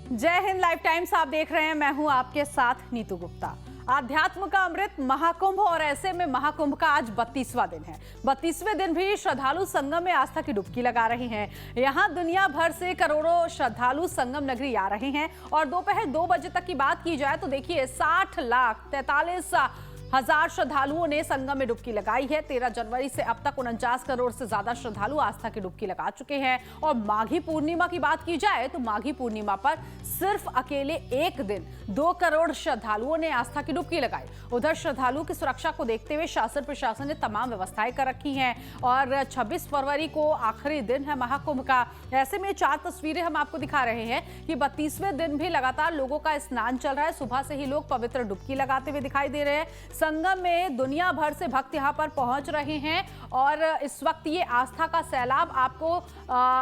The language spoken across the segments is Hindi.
जय हिंद लाइव टाइम्स आप देख रहे हैं। मैं हूं आपके साथ नीतू गुप्ता। आध्यात्म का अमृत महाकुंभ और ऐसे में महाकुंभ का आज 32वां दिन है। 32वें दिन भी श्रद्धालु संगम में आस्था की डुबकी लगा रहे हैं। यहां दुनिया भर से करोड़ों श्रद्धालु संगम नगरी आ रहे हैं और दोपहर 2 बजे तक की बात की जाए तो देखिए 60,43,000 श्रद्धालुओं ने संगम में डुबकी लगाई है। 13 जनवरी से अब तक 49 करोड़ से ज्यादा श्रद्धालु आस्था की डुबकी लगा चुके हैं। और माघी पूर्णिमा की बात की जाए तो माघी पूर्णिमा पर सिर्फ अकेले एक दिन 2 करोड़ श्रद्धालुओं ने आस्था की डुबकी लगाई। उधर श्रद्धालुओं की सुरक्षा को देखते हुए शासन प्रशासन ने तमाम व्यवस्थाएं कर रखी हैं और 26 फरवरी को आखिरी दिन है महाकुंभ का। ऐसे में 4 तस्वीरें हम आपको दिखा रहे हैं कि 32वें दिन भी लगातार लोगों का स्नान चल रहा है। सुबह से ही लोग पवित्र डुबकी लगाते हुए दिखाई दे रहे हैं। संगम में दुनिया भर से भक्त यहां पर पहुंच रहे हैं और इस वक्त ये आस्था का सैलाब आपको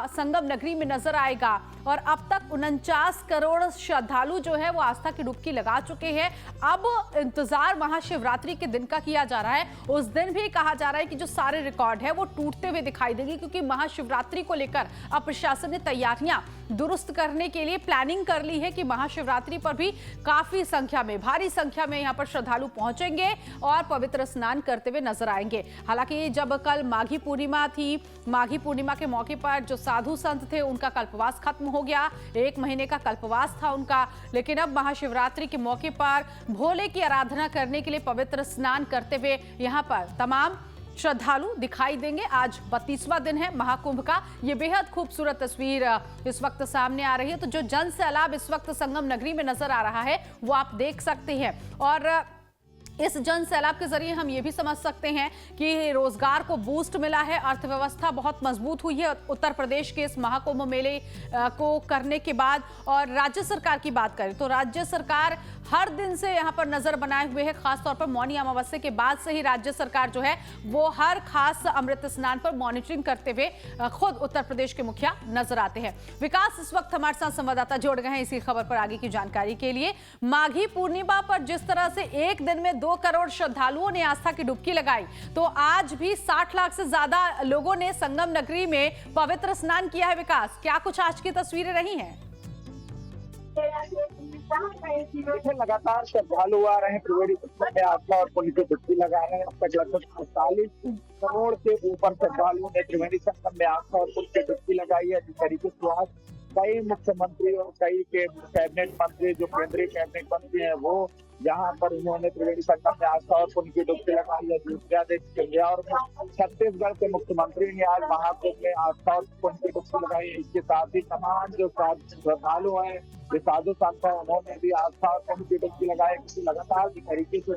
संगम नगरी में नजर आएगा। और अब तक 49 करोड़ श्रद्धालु जो है वो आस्था की डुबकी लगा चुके हैं। अब इंतजार महाशिवरात्रि के दिन का किया जा रहा है। उस दिन भी कहा जा रहा है कि जो सारे रिकॉर्ड है वो टूटते हुए दिखाई देंगे, क्योंकि महाशिवरात्रि को लेकर अब प्रशासन ने तैयारियां दुरुस्त करने के लिए प्लानिंग कर ली है कि महाशिवरात्रि पर भी काफी संख्या में, भारी संख्या में यहाँ पर श्रद्धालु पहुंचेंगे और पवित्र स्नान करते हुए नजर आएंगे। हालांकि जब कल माघी पूर्णिमा थी, माघी पूर्णिमा के मौके पर जो साधु संत थे उनका कल्पवास खत्म हो गया। 1 महीने का कल्पवास था उनका, लेकिन अब महाशिवरात्रि के मौके पर भोले की आराधना करने के लिए पवित्र स्नान करते हुए यहाँ पर तमाम श्रद्धालु दिखाई देंगे। आज 32वां दिन है महाकुंभ का। ये बेहद खूबसूरत तस्वीर इस वक्त सामने आ रही है। तो जो जन सैलाब इस वक्त संगम नगरी में नजर आ रहा है वो आप देख सकते हैं। और इस जन सैलाब के जरिए हम ये भी समझ सकते हैं कि रोजगार को बूस्ट मिला है, अर्थव्यवस्था बहुत मजबूत हुई है उत्तर प्रदेश के इस महाकुंभ मेले को करने के बाद। और राज्य सरकार की बात करें तो राज्य सरकार हर दिन से यहाँ पर नजर बनाए हुए है। खासतौर पर मौनी अमावस्या के बाद से ही राज्य सरकार जो है वो हर खास अमृत स्नान पर मॉनिटरिंग करते हुए खुद उत्तर प्रदेश के मुखिया नजर आते हैं। विकास इस वक्त हमारे साथ संवाददाता जोड़ गए हैं इसी खबर पर आगे की जानकारी के लिए। माघी पूर्णिमा पर जिस तरह से एक दिन में 2 करोड़ श्रद्धालुओं ने आस्था की डुबकी लगाई, तो आज भी 60 लाख से ज्यादा लोगों ने संगम नगरी में पवित्र स्नान किया है। विकास, क्या कुछ आज की तस्वीरें रही हैं? लगातार श्रद्धालु आ रहे हैं, त्रिवेणी संगम में आस्था और पुण्य की डुबकी लगा रहे हैं। अब तक लगभग 48 करोड़ से ऊपर श्रद्धालुओं ने त्रिवेणी संगम में आस्था और पुण्य की डुबकी लगाई है। जिस तरीके से आज कई मुख्यमंत्री और कई के कैबिनेट मंत्री, जो केंद्रीय कैबिनेट मंत्री हैं, वो यहाँ पर उन्होंने त्रिवेणी संगम में आस्था और पुण्य की डुबकी लगाई है। दूसरे और छत्तीसगढ़ के मुख्यमंत्री ने आज महाकुंभ में आस्था और पुण्य की डुबकी लगाई है। इसके साथ ही तमाम जो श्रद्धालु हैं, ये साधु संत हैं, उन्होंने भी आस्था और पुण्य की डुबकी लगाई। क्योंकि लगातार जिस तरीके से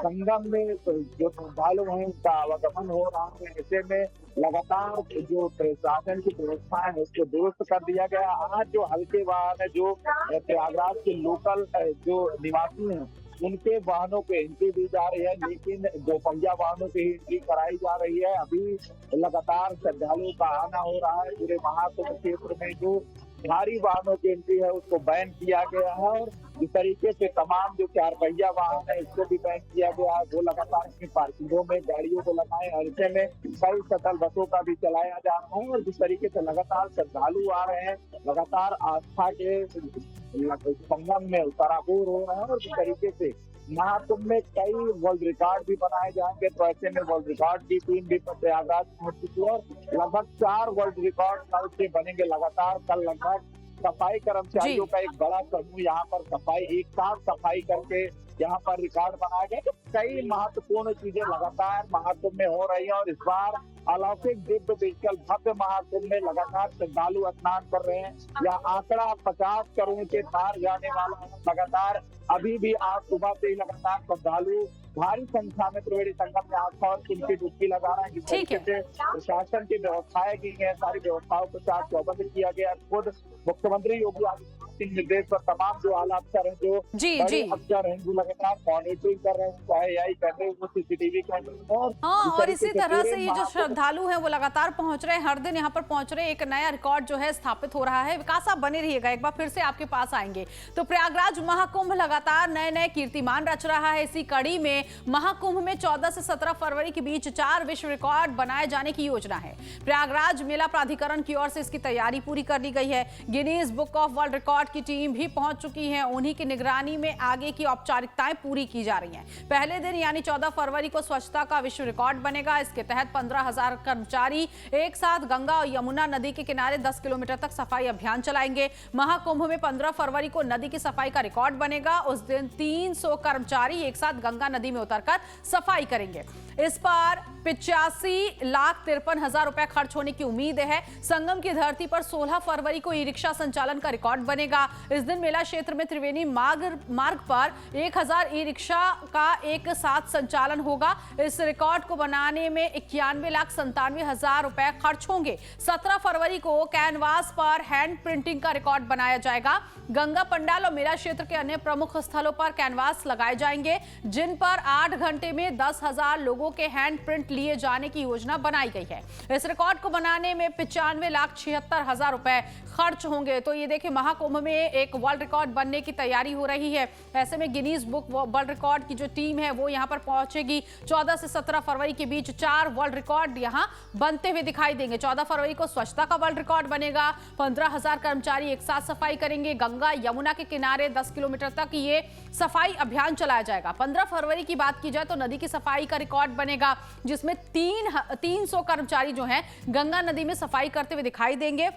संगम में जो श्रद्धालु हैं उनका आवागमन हो रहा है, ऐसे में लगातार जो प्रशासन की व्यवस्था है उसको दुरुस्त कर दिया गया। आज जो हल्के वाहन है, जो प्रयागराज के लोकल जो निवासी हैं, उनके वाहनों पे एंट्री दी जा रही है, लेकिन 2 पहिया वाहनों की एंट्री कराई जा रही है। अभी लगातार श्रद्धालुओं का आना हो रहा है। पूरे महाकुंभ क्षेत्र में जो भारी वाहनों की एंट्री है उसको बैन किया गया है और इस तरीके से तमाम जो 4 पहिया वाहन है इसको भी बैन किया गया है। वो लगातार अपनी पार्किंगों में गाड़ियों को लगाए। ऐसे में कई शटल बसों का भी चलाया जा रहा है और जिस तरीके से लगातार श्रद्धालु आ रहे हैं, लगातार आस्था के संगम में सराबोर हो रहे हैं। और जिस तरीके से महाकुंभ में कई वर्ल्ड रिकॉर्ड भी बनाए जाएंगे, तो ऐसे में वर्ल्ड रिकॉर्ड की टीम भी प्रयागराज पहुंच चुकी है और लगभग 4 वर्ल्ड रिकॉर्ड कल से बनेंगे। लगातार कल लगभग सफाई कर्मचारियों का एक बड़ा समूह यहाँ पर एक साथ सफाई करके यहाँ पर रिकॉर्ड बनाया गया। तो कई महत्वपूर्ण चीजें लगातार महाकुंभ में हो रही है और इस बार अलौकिक दिव्य विकल भव्य महाकुंभ में लगातार श्रद्धालु स्नान कर रहे हैं। यह आंकड़ा 50 करोड़ के पार जाने वाला है। लगातार अभी भी आज सुबह से ही लगातार श्रद्धालु भारी संख्या में त्रिवेणी संगम में आस्था और पुण्य की डुबकी लगा रहे हैं। जिस तरीके से प्रशासन की व्यवस्थाएं की गई, सारी व्यवस्थाओं को चाक चौबंद किया गया। खुद मुख्यमंत्री योगी आदित्यनाथ के निर्देश पर तमाम जो आला अफसर हैं, जो बड़े अफसर हैं, जो लगातार मॉनिटरिंग कर रहे हैं, चाहे AI कर रहे हैं, वो CCTV कैमरे और इसी तरह से ये जो श्रद्धालु हैं वो लगातार पहुंच रहे हैं, हर दिन यहाँ पर पहुंच रहे हैं। एक नया रिकॉर्ड जो है स्थापित हो रहा है। विकास, आप बने रहिएगा, एक बार फिर से आपके पास आएंगे। तो प्रयागराज महाकुंभ लगातार नए नए कीर्तिमान रच रहा है। इसी कड़ी में महाकुंभ में 14 से 17 फरवरी के बीच 4 विश्व रिकॉर्ड बनाए जाने की योजना है। प्रयागराज मेला प्राधिकरण की ओर से इसकी तैयारी पूरी कर ली गई है। Guinness book of world record की टीम भी पहुंच चुकी है। उन्हीं की निगरानी में आगे की औपचारिकताएं पूरी की जा रही हैं। पहले दिन यानी 14 फरवरी को स्वच्छता का विश्व रिकॉर्ड बनेगा। इसके तहत 15,000 कर्मचारी एक साथ गंगा और यमुना नदी के किनारे 10 किलोमीटर तक सफाई अभियान चलाएंगे। महाकुंभ में 15 फरवरी को नदी की सफाई का रिकॉर्ड बनेगा। उस दिन 300 कर्मचारी एक साथ गंगा नदी में उतरकर सफाई करेंगे। इस पर 85,53,000 रुपए खर्च होने की उम्मीद है। संगम की धरती पर 16 फरवरी को ई रिक्शा संचालन का रिकॉर्ड बनेगा। इस दिन मेला क्षेत्र में त्रिवेणी मार्ग पर 1000 ई रिक्शा का एक साथ संचालन होगा। इस रिकॉर्ड को बनाने में 91,97,000 रुपए खर्च होंगे। 17 फरवरी को कैनवास पर हैंड प्रिंटिंग का रिकॉर्ड बनाया जाएगा। गंगा पंडाल और मेला क्षेत्र के अन्य प्रमुख स्थलों पर कैनवास लगाए जाएंगे, जिन पर 8 घंटे में 10,000 लोगों के हैंड प्रिंट लिए जाने की योजना बनाई गई है। इस रिकॉर्ड को बनाने में 95,76,000 रुपए खर्च होंगे। तो ये देखिए, महाकुंभ में एक वर्ल्ड रिकॉर्ड बनने की तैयारी हो रही है। ऐसे में गिनीज बुक वर्ल्ड रिकॉर्ड की जो टीम है वो यहां पर पहुंचेगी। 14 से 17 फरवरी के बीच 4 वर्ल्ड रिकॉर्ड यहां बनते हुए दिखाई देंगे। 14 फरवरी को स्वच्छता का वर्ल्ड रिकॉर्ड बनेगा। 15,000 कर्मचारी एक साथ सफाई करेंगे। गंगा यमुना के किनारे 10 किलोमीटर तक ये सफाई अभियान चलाया जाएगा। 15 फरवरी की बात की जाए तो नदी की सफाई का रिकॉर्ड बनेगा, जिसमें 300 कर्मचारी जो हैं गंगा नदी में सफाई करते हुए दिखाई देंगे।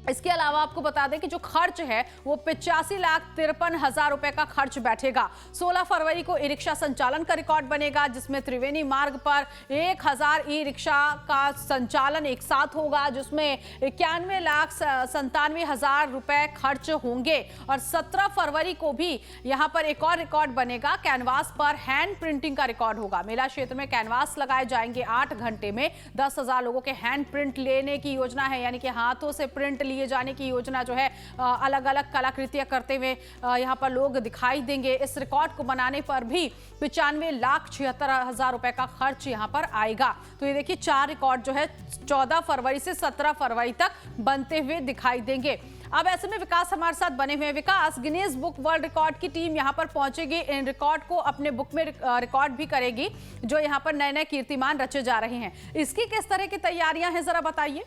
इसके अलावा आपको बता दें कि जो खर्च है वो 85,53,000 रुपए का खर्च बैठेगा। 16 फरवरी को ई रिक्शा संचालन का रिकॉर्ड बनेगा, जिसमें त्रिवेणी मार्ग पर 1000 ई रिक्शा का संचालन एक साथ होगा, जिसमें 91,97,000 रुपए खर्च होंगे। और 17 फरवरी को भी यहां पर एक और रिकॉर्ड बनेगा। कैनवास पर हैंड प्रिंटिंग का रिकॉर्ड होगा। मेला क्षेत्र में कैनवास लगाए जाएंगे। 8 घंटे में 10,000 लोगों के हैंड प्रिंट लेने की योजना है, यानी कि हाथों से प्रिंट लिए जाने की योजना जो है। अलग अलग कलाकृतियां करते हुए यहां पर लोग दिखाई देंगे। इस रिकॉर्ड को बनाने पर भी 95,76,000 रुपए का खर्च यहां पर आएगा। तो ये देखिए, 4 रिकॉर्ड जो है 14 फरवरी से 17 फरवरी तक बनते हुए दिखाई देंगे। अब ऐसे में विकास हमारे साथ बने हुए हैं। विकास, गिनीज बुक वर्ल्ड रिकॉर्ड की टीम यहां पर पहुंचेगी। इन रिकॉर्ड को अपने बुक में रिकॉर्ड भी करेगी, जो यहां पर नए नए कीर्तिमान रचे जा रहे हैं। इसकी किस तरह की तैयारियां हैं, जरा बताइए।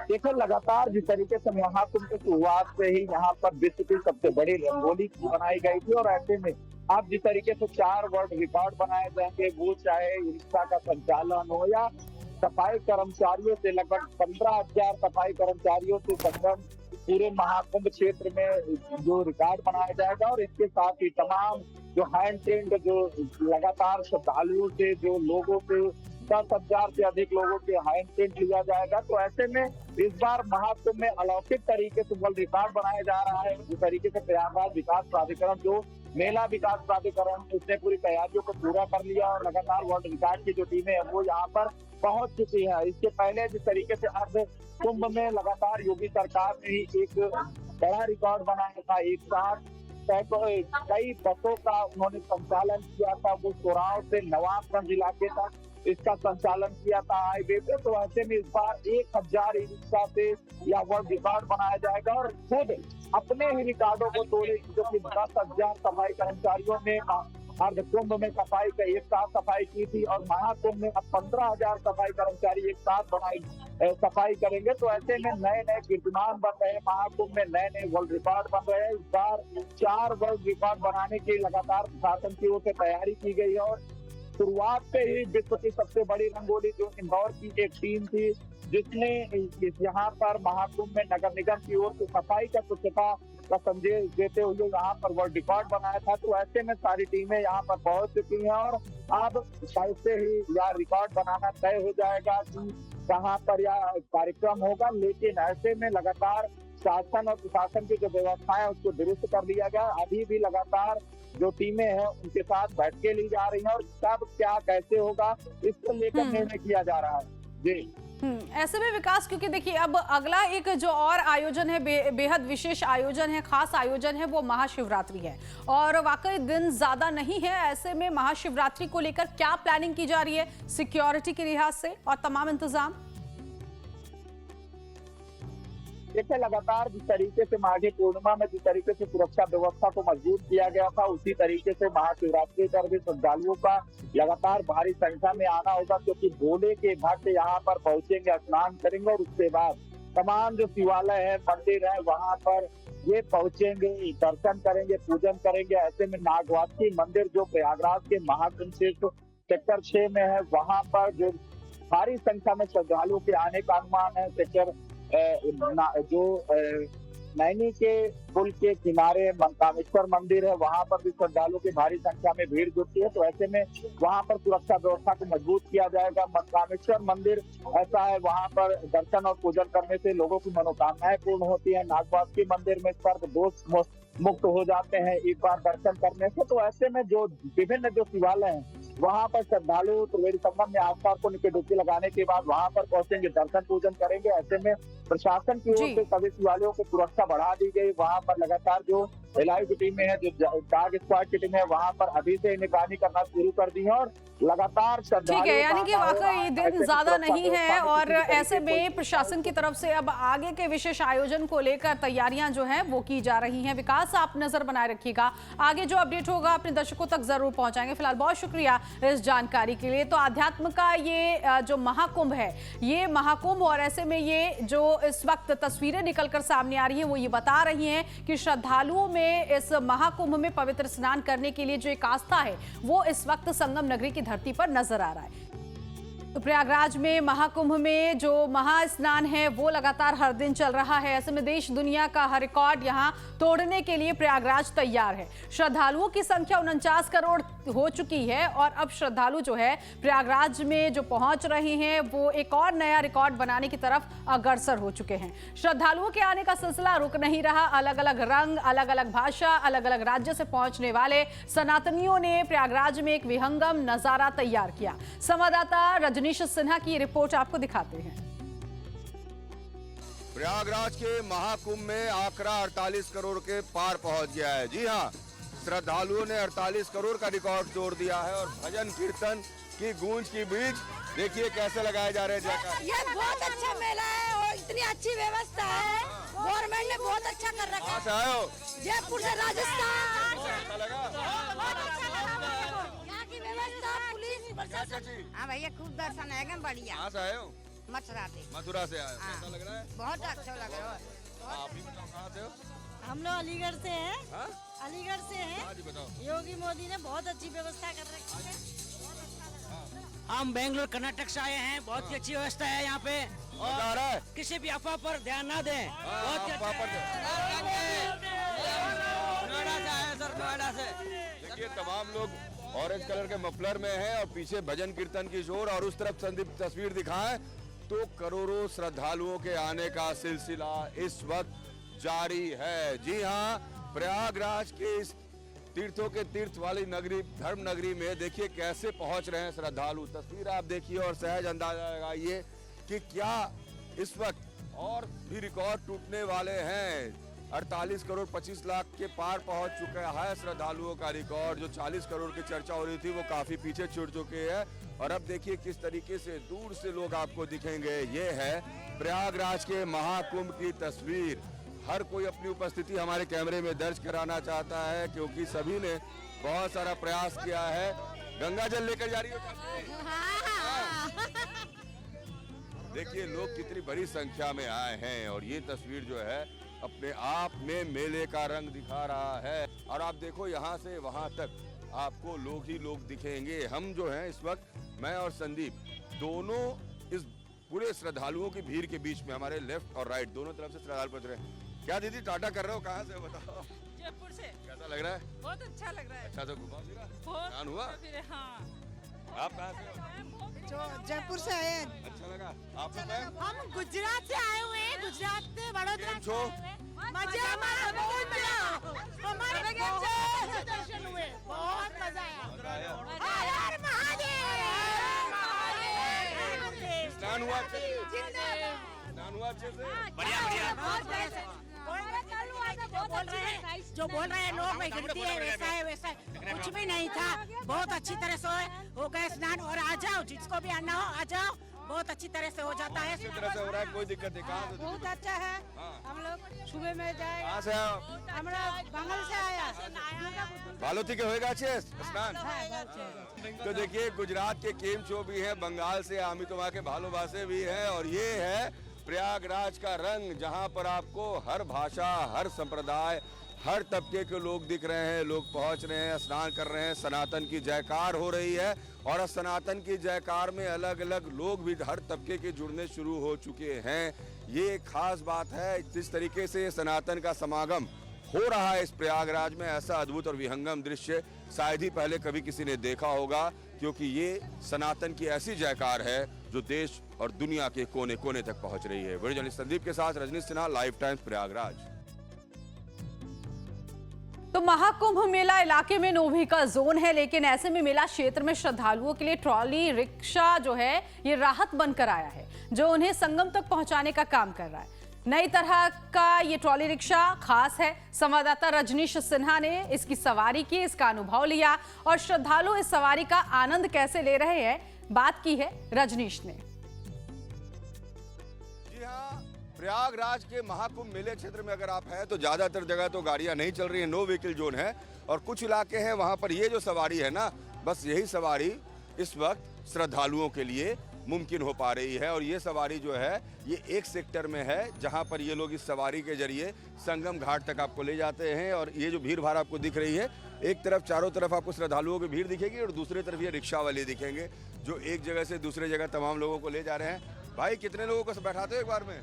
देखो, लगातार जिस तरीके से महाकुंभ की शुरुआत से ही यहाँ पर विश्व की सबसे बड़ी रंगोली बनाई गई थी, और ऐसे में अब जिस तरीके से 4 वर्ल्ड रिकॉर्ड बनाए जाएंगे, वो चाहे रिक्शा का संचालन हो या सफाई कर्मचारियों से, लगभग 15,000 सफाई कर्मचारियों से संगम पूरे महाकुंभ क्षेत्र में जो रिकॉर्ड बनाया जाएगा। और इसके साथ ही तमाम जो हैंड प्रिंट, जो लगातार श्रद्धालुओं से, जो लोगों से 10,000 से अधिक लोगों के हैंड प्रिंट लिया जाएगा। तो ऐसे में इस बार महाकुंभ में अलौकिक तरीके से वर्ल्ड रिकॉर्ड बनाया जा रहा है। जिस तरीके से प्रयागराज विकास प्राधिकरण, जो मेला विकास प्राधिकरण, उसने पूरी तैयारियों को पूरा कर लिया और लगातार वर्ल्ड रिकॉर्ड की जो टीमें हैं वो यहाँ पर पहुंच चुकी है। इसके पहले जिस तरीके से अर्ध कुंभ में लगातार योगी सरकार ने ही एक बड़ा रिकॉर्ड बनाया था। एक साथ कई बसों का उन्होंने संचालन किया था। वो सोराव से नवाबगंज इलाके तक इसका संचालन किया था हाईवे पे। तो ऐसे में इस बार 1000 ई रिक्शा से या वर्ल्ड रिकॉर्ड बनाया जाएगा, और खुद अपने ही रिकॉर्डों को तोड़ेगी, जो कि 10,000 सफाई कर्मचारियों ने अर्ध कुंभ में सफाई का एक साथ सफाई की थी, और महाकुंभ में अब 15,000 सफाई कर्मचारी एक साथ सफाई करेंगे। तो ऐसे में नए नए कीर्तिमान बन रहे हैं। महाकुंभ में नए नए वर्ल्ड रिकॉर्ड बन रहे हैं। इस बार 4 वर्ल्ड रिकॉर्ड बनाने की लगातार प्रशासन की ओर से तैयारी की गई है। और शुरुआत से ही विश्व की सबसे बड़ी रंगोली जो इंदौर की एक टीम थी, जिसने यहाँ पर महाकुंभ में नगर निगम की ओर से सफाई का स्वच्छता का संदेश देते हुए यहाँ पर वर्ल्ड रिकॉर्ड बनाया था। तो ऐसे में सारी टीमें यहाँ पर पहुंच चुकी हैं, और अब कैसे ही यह रिकॉर्ड बनाना तय हो जाएगा कि कहाँ पर यह कार्यक्रम होगा। लेकिन ऐसे में लगातार शासन और प्रशासन की जो व्यवस्था है उसको दुरुस्त कर दिया गया। अभी भी लगातार जो टीमें हैं उनके साथ बैठकें ली जा रही हैं, और कब क्या कैसे होगा इसको लेकर निर्णय किया जा रहा है। जी ऐसे में विकास, क्योंकि देखिए अब अगला एक जो और आयोजन है, बेहद विशेष आयोजन है, खास आयोजन है, वो महाशिवरात्रि है। और वाकई दिन ज्यादा नहीं है। ऐसे में महाशिवरात्रि को लेकर क्या प्लानिंग की जा रही है सिक्योरिटी के लिहाज से और तमाम इंतजाम? देखिए, लगातार जिस तरीके से माघी पूर्णिमा में जिस तरीके से सुरक्षा व्यवस्था को मजबूत किया गया था, उसी तरीके से महाशिवरात्रि पर भी श्रद्धालुओं का लगातार भारी संख्या में आना होगा, क्योंकि भोले के भक्त यहाँ पर पहुंचेंगे, स्नान करेंगे और उसके बाद तमाम जो शिवालय है, मंदिर है, वहां पर ये पहुंचेंगे, दर्शन करेंगे, पूजन करेंगे। ऐसे में नागवासी मंदिर जो प्रयागराज के महाकुंभ क्षेत्र सेक्टर 6 में है, वहां पर जो भारी संख्या में श्रद्धालुओं के आने का अनुमान है। सेक्टर नैनी के पुल के किनारे मनकामेश्वर मंदिर है, वहां पर भी श्रद्धालुओं की भारी संख्या में भीड़ जुटती है। तो ऐसे में वहां पर सुरक्षा व्यवस्था को मजबूत किया जाएगा। मनकामेश्वर मंदिर ऐसा है, वहां पर दर्शन और पूजन करने से लोगों की मनोकामनाएं पूर्ण होती है। नागवासी मंदिर में सर्प दोष मुक्त हो जाते हैं एक बार दर्शन करने से। तो ऐसे में जो विभिन्न जो शिवालय हैं, वहां पर श्रद्धालु त्रिवेणी संगम में आस्था को नीचे डुबकी लगाने के बाद वहां पर पहुंचेंगे, दर्शन पूजन करेंगे। ऐसे में प्रशासन की ओर से सभी शिवालयों की सुरक्षा बढ़ा दी गई। वहां पर लगातार जो एलआई की टीमें हैं, जो डाग स्क्वाड की टीम है, वहां पर अभी से निगरानी करना शुरू कर दी है और लगातार ठीक है, यानी कि वाकई दिन ज्यादा नहीं है और ऐसे में प्रशासन की तरफ से अब आगे के विशेष आयोजन को लेकर तैयारियां जो हैं वो की जा रही हैं। विकास, आप नजर बनाए रखिएगा, आगे जो अपडेट होगा अपने दर्शकों तक जरूर पहुंचाएंगे। फिलहाल बहुत शुक्रिया इस जानकारी के लिए। तो आध्यात्म का ये जो महाकुंभ है, ये महाकुंभ, और ऐसे में ये जो इस वक्त तस्वीरें निकलकर सामने आ रही हैं वो ये बता रही हैं कि श्रद्धालुओं में इस महाकुंभ में पवित्र स्नान करने के लिए जो एक आस्था है वो इस वक्त संगम नगरी की धरती पर नजर आ रहा है। तो प्रयागराज में महाकुंभ में जो महास्नान है वो लगातार हर दिन चल रहा है। ऐसे में देश दुनिया का हर रिकॉर्ड यहां तोड़ने के लिए प्रयागराज तैयार है। श्रद्धालुओं की संख्या 49 करोड़ हो चुकी है और अब श्रद्धालु जो है प्रयागराज में जो पहुंच रहे हैं वो एक और नया रिकॉर्ड बनाने की तरफ अग्रसर हो चुके हैं। श्रद्धालुओं के आने का सिलसिला रुक नहीं रहा। अलग अलग रंग, अलग अलग भाषा, अलग अलग राज्य से पहुंचने वाले सनातनियों ने प्रयागराज में एक विहंगम नजारा तैयार किया। संवाददाता रजनीश सिन्हा की रिपोर्ट आपको दिखाते हैं। प्रयागराज के महाकुंभ में आंकड़ा 48 करोड़ के पार पहुंच गया है। जी हां, श्रद्धालुओं ने 48 करोड़ का रिकॉर्ड तोड़ दिया है और भजन कीर्तन की गूंज की बीच देखिए कैसे लगाए जा रहे हैं जयकार। ये बहुत अच्छा मेला है और इतनी अच्छी व्यवस्था है, गवर्नमेंट ने बहुत अच्छा कर रखा है। कहाँ से आए हो? जयपुर से राजस्थान। अच्छा लगा? यहाँ की व्यवस्था, पुलिस प्रशासन। हाँ भैया, खूब दर्शन है, एकदम बढ़िया। कहाँ से आए हो? मथुरा से। मथुरा से आए हो। कैसा लग रहा है? बहुत अच्छा लग रहा है। आप भी बताओ कहाँ से हो? हम लोग अलीगढ़ से हैं। हाँ? अलीगढ़ से हैं। हाँ जी बताओ। योगी मोदी ने बहुत अच्छी व्यवस्था कर रखी है। हम बेंगलोर कर्नाटक से आए हैं, बहुत ही अच्छी व्यवस्था है यहाँ पे मजा आ रहा है? किसी भी अफवाह पर ध्यान ना दें। बहुत ही अफवाह पर नोएडा से आए सर, नोएडा से। देखिए तमाम लोग ऑरेंज कलर के मफलर में हैं और पीछे भजन कीर्तन की शोर, और उस तरफ संदीप तस्वीर दिखाएं तो करोड़ों श्रद्धालुओं के आने का सिलसिला इस वक्त जारी है। जी हाँ, प्रयागराज के इस तीर्थों के तीर्थ वाली नगरी, धर्म नगरी में देखिए कैसे पहुंच रहे हैं श्रद्धालु। तस्वीर आप देखिए और सहज अंदाजा लगाइए कि क्या इस वक्त और भी रिकॉर्ड टूटने वाले हैं। 48 करोड़ 25 लाख के पार पहुंच चुका है श्रद्धालुओं का रिकॉर्ड। जो 40 करोड़ की चर्चा हो रही थी वो काफी पीछे छूट चुके हैं। और अब देखिए किस तरीके से दूर से लोग आपको दिखेंगे। ये है प्रयागराज के महाकुंभ की तस्वीर। हर कोई अपनी उपस्थिति हमारे कैमरे में दर्ज कराना चाहता है क्योंकि सभी ने बहुत सारा प्रयास किया है। गंगा जल लेकर जा रही हो? देखिए लोग कितनी बड़ी संख्या में आए हैं और ये तस्वीर जो है अपने आप में मेले का रंग दिखा रहा है। और आप देखो यहाँ से वहाँ तक आपको लोग ही लोग दिखेंगे। हम जो हैं इस वक्त, मैं और संदीप दोनों इस पूरे श्रद्धालुओं की भीड़ के बीच में, हमारे लेफ्ट और राइट दोनों तरफ से श्रद्धालु पहुंच रहे हैं। क्या दीदी टाटा कर रहे हो? कहाँ से बताओ? जयपुर से। कैसा लग रहा है? बहुत अच्छा लग रहा है। अच्छा तो घुमा फिरा? बहुत स्नान हुआ? फिर हाँ। आप कहाँ से हो? जो जयपुर से आए हैं। अच्छा लगा आपको? मैम हम गुजरात से आए हुए हैं, गुजरात से बड़ोदरा केम छो? मजा हमारे दर्शन हुए, बहुत मजा आया। मजा आया? हर हर महादेव। स्नान हुआ अच्छे से? स्नान हुआ अच्छे से? बढ़िया बढ़िया। जो बोल रहे हैं लोग में गिनती है, वैसा है वैसा है, कुछ भी नहीं था। बहुत अच्छी तरह से हो गए स्नान। और आ जाओ, जिसको भी आना हो आ जाओ, बहुत अच्छी तरह से हो जाता है। अच्छी तरह से हो रहा है, कोई दिक्कत नहीं। कहाँ से? बहुत अच्छा है। हम लोग सुबह में जाए। कहाँ से आए? हम लोग बंगाल से आया। बालोती के होएगा अच्छे स्नान? तो देखिए गुजरात के केम छो भी है, बंगाल से आमितोमा के भालोबासे भी है और ये है प्रयागराज का रंग, जहां पर आपको हर भाषा, हर संप्रदाय, हर तबके के लोग दिख रहे हैं। लोग पहुंच रहे हैं, स्नान कर रहे हैं, सनातन की जयकार हो रही है और सनातन की जयकार में अलग अलग लोग भी हर तबके के जुड़ने शुरू हो चुके हैं। ये एक खास बात है। जिस तरीके से सनातन का समागम हो रहा है इस प्रयागराज में, ऐसा अद्भुत और विहंगम दृश्य शायद ही पहले कभी किसी ने देखा होगा, क्योंकि ये सनातन की ऐसी जयकार है जो देश और दुनिया के कोने कोने तक पहुंच रही है। वीडियो जर्नलिस्ट संदीप के साथ रजनीश सिन्हा, लाइव टाइम्स, प्रयागराज। तो महाकुंभ मेला इलाके में नोवी का जोन है, लेकिन ऐसे में मेला क्षेत्र में श्रद्धालुओं के लिए ट्रॉली रिक्शा जो है ये राहत बनकर आया है, जो उन्हें संगम तक पहुंचाने का काम कर रहा है। नई तरह का ये ट्रॉली रिक्शा खास है। संवाददाता रजनीश सिन्हा ने इसकी सवारी की, इसका अनुभव लिया और श्रद्धालु इस सवारी का आनंद कैसे ले रहे हैं बात की है रजनीश ने। जी हाँ, प्रयागराज के महाकुंभ मेले क्षेत्र में अगर आप हैं तो ज्यादातर जगह तो गाड़ियां नहीं चल रही है, नो व्हीकल जोन है, और कुछ इलाके हैं वहां पर ये जो सवारी है ना, बस यही सवारी इस वक्त श्रद्धालुओं के लिए मुमकिन हो पा रही है। और ये सवारी जो है ये एक सेक्टर में है जहां पर ये लोग इस सवारी के जरिए संगम घाट तक आपको ले जाते हैं। और ये जो भीड़ भाड़ आपको दिख रही है, एक तरफ चारों तरफ आपको श्रद्धालुओं की भीड़ दिखेगी और दूसरी तरफ ये रिक्शा वाले दिखेंगे जो एक जगह से दूसरे जगह तमाम लोगों को ले जा रहे हैं। भाई कितने लोगों को बैठाते हो एक बार में?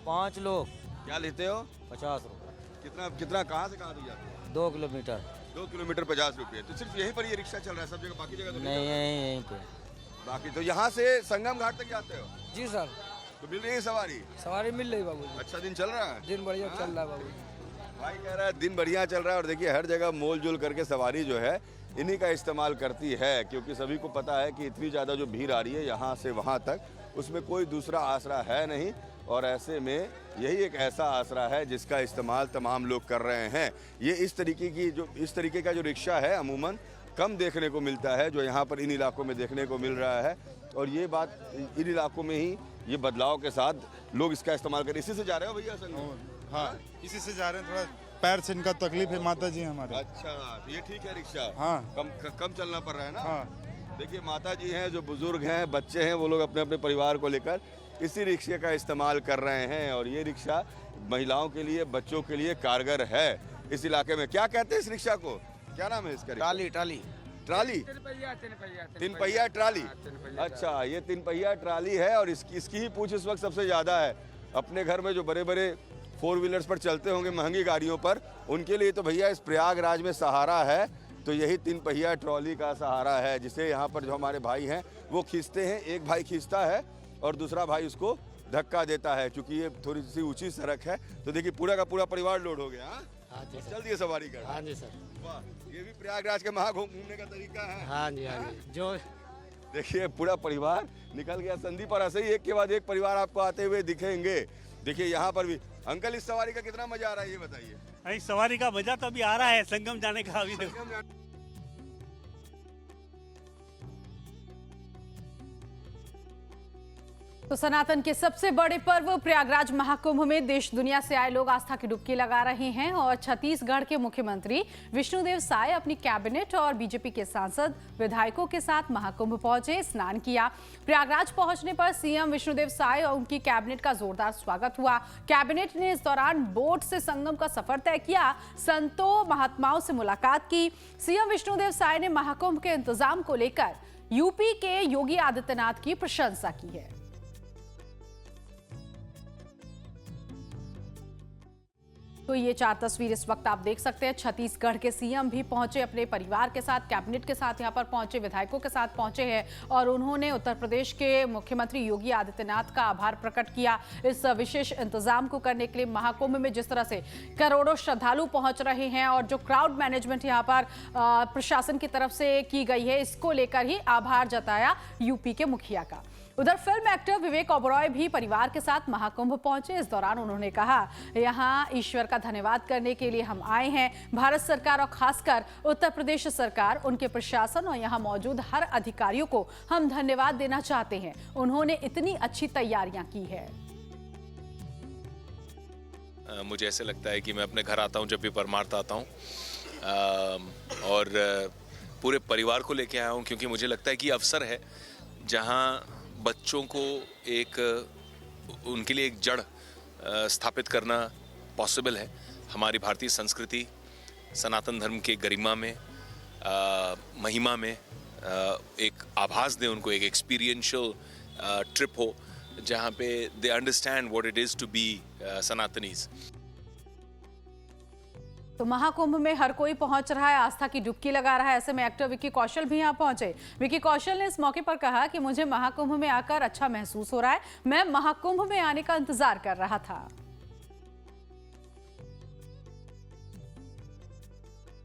5 लोग। क्या लेते हो? 50 रुपये। कितना कितना कहाँ से कहाँ तक जाते हो? 2 किलोमीटर। 2 किलोमीटर 50 रुपये। तो सिर्फ यहीं पर ये रिक्शा चल रहा है, सब जगह बाकी जगह तो नहीं, यहीं पे। बाकी तो यहाँ से संगम घाट तक जाते हो? जी सर। तो मिल रही है सवारी? सवारी मिल रही बाबू। अच्छा दिन चल रहा है? दिन बढ़िया चल रहा है बाबू। भाई कह रहा है दिन बढ़िया चल रहा है। और देखिए हर जगह मोल जोल करके सवारी जो है इन्हीं का इस्तेमाल करती है, क्योंकि सभी को पता है कि इतनी ज़्यादा जो भीड़ आ रही है यहाँ से वहाँ तक, उसमें कोई दूसरा आसरा है नहीं। और ऐसे में यही एक ऐसा आसरा है जिसका इस्तेमाल तमाम लोग कर रहे हैं। ये इस तरीके का जो रिक्शा है अमूमन कम देखने को मिलता है, जो यहाँ पर इन इलाकों में देखने को मिल रहा है। और ये बात इन इलाकों में ही ये बदलाव के साथ लोग इसका इस्तेमाल करें। इसी से जा रहे हो भैया संगम? हाँ, इसी से जा रहे हैं। थोड़ा पैर से इनका तकलीफ है माता जी हमारे। अच्छा, तो ये ठीक है रिक्शा? हाँ, कम चलना पड़ रहा है ना? हाँ। देखिए माता जी हैं, जो बुजुर्ग हैं, बच्चे हैं, वो लोग अपने अपने परिवार को लेकर इसी रिक्शे का इस्तेमाल कर रहे हैं। और ये रिक्शा महिलाओं के लिए, बच्चों के लिए कारगर है इस इलाके में। क्या कहते हैं इस रिक्शा को? क्या नाम है इसका? ट्राली। ट्राली? तीन पहिया ट्राली। अच्छा, ये 3 पहिया ट्राली है और इसकी ही पूछ इस वक्त सबसे ज़्यादा है। अपने घर में जो बड़े बड़े 4 व्हीलर्स पर चलते होंगे महंगी गाड़ियों पर, उनके लिए तो भैया इस प्रयागराज में सहारा है तो यही 3 पहिया ट्रॉली का सहारा है, जिसे यहाँ पर जो हमारे भाई हैं वो खींचते हैं। एक भाई खींचता है और दूसरा भाई उसको धक्का देता है। चूंकि ये थोड़ी सी ऊंची सड़क है तो देखिए पूरा का पूरा परिवार लोड हो गया। हाँ जी सर। चल दिए सवारी कर। हाँ जी सर। वाह, ये भी प्रयागराज के महाकुंभ घूमने का तरीका है। हाँ जी, हाँ जी। जो देखिए पूरा परिवार निकल गया संदीप, और ऐसे ही एक के बाद एक परिवार आपको आते हुए दिखेंगे। देखिए यहाँ पर भी। अंकल इस सवारी का कितना मजा आ रहा है ये बताइए? सवारी का मजा तो अभी आ रहा है, संगम जाने का अभी तक। तो सनातन के सबसे बड़े पर्व प्रयागराज महाकुंभ में देश दुनिया से आए लोग आस्था की डुबकी लगा रहे हैं और छत्तीसगढ़ के मुख्यमंत्री विष्णुदेव साय अपनी कैबिनेट और बीजेपी के सांसद विधायकों के साथ महाकुंभ पहुंचे, स्नान किया। प्रयागराज पहुंचने पर सीएम विष्णुदेव साय और उनकी कैबिनेट का जोरदार स्वागत हुआ। कैबिनेट ने इस दौरान बोट से संगम का सफर तय किया, संतों महात्माओं से मुलाकात की। सीएम विष्णुदेव साय ने महाकुंभ के इंतजाम को लेकर यूपी के योगी आदित्यनाथ की प्रशंसा की है। तो ये 4 तस्वीर इस वक्त आप देख सकते हैं। छत्तीसगढ़ के सीएम भी पहुंचे अपने परिवार के साथ, कैबिनेट के साथ यहाँ पर पहुंचे, विधायकों के साथ पहुंचे हैं और उन्होंने उत्तर प्रदेश के मुख्यमंत्री योगी आदित्यनाथ का आभार प्रकट किया इस विशेष इंतजाम को करने के लिए। महाकुंभ में जिस तरह से करोड़ों श्रद्धालु पहुंच रहे हैं और जो क्राउड मैनेजमेंट यहाँ पर प्रशासन की तरफ से की गई है, इसको लेकर ही आभार जताया यूपी के मुखिया का। उधर फिल्म एक्टर विवेक ओबरॉय भी परिवार के साथ महाकुंभ पहुंचे। इस दौरान उन्होंने कहा, यहाँ ईश्वर का धन्यवाद करने के लिए हम आए हैं। भारत सरकार और खासकर उत्तर प्रदेश सरकार, उनके प्रशासन और यहाँ मौजूद हर अधिकारियों को हम धन्यवाद देना चाहते हैं। उन्होंने इतनी अच्छी तैयारियां की है। मुझे ऐसे लगता है कि मैं अपने घर आता हूँ जब भी परमार्थ आता हूँ और पूरे परिवार को लेके आया हूँ, क्योंकि मुझे लगता है कि अवसर है जहाँ बच्चों को एक उनके लिए एक जड़ स्थापित करना पॉसिबल है। हमारी भारतीय संस्कृति, सनातन धर्म के गरिमा में, महिमा में एक आभास दे उनको, एक एक्सपीरियंशियल ट्रिप हो जहाँ पे they understand what it is to be Sanatanis. तो महाकुंभ में हर कोई पहुंच रहा है, आस्था की डुबकी लगा रहा है। ऐसे में एक्टर विक्की कौशल भी यहां पहुंचे। विक्की कौशल ने इस मौके पर कहा कि मुझे महाकुंभ में आकर अच्छा महसूस हो रहा है, मैं महाकुंभ में आने का इंतजार कर रहा था।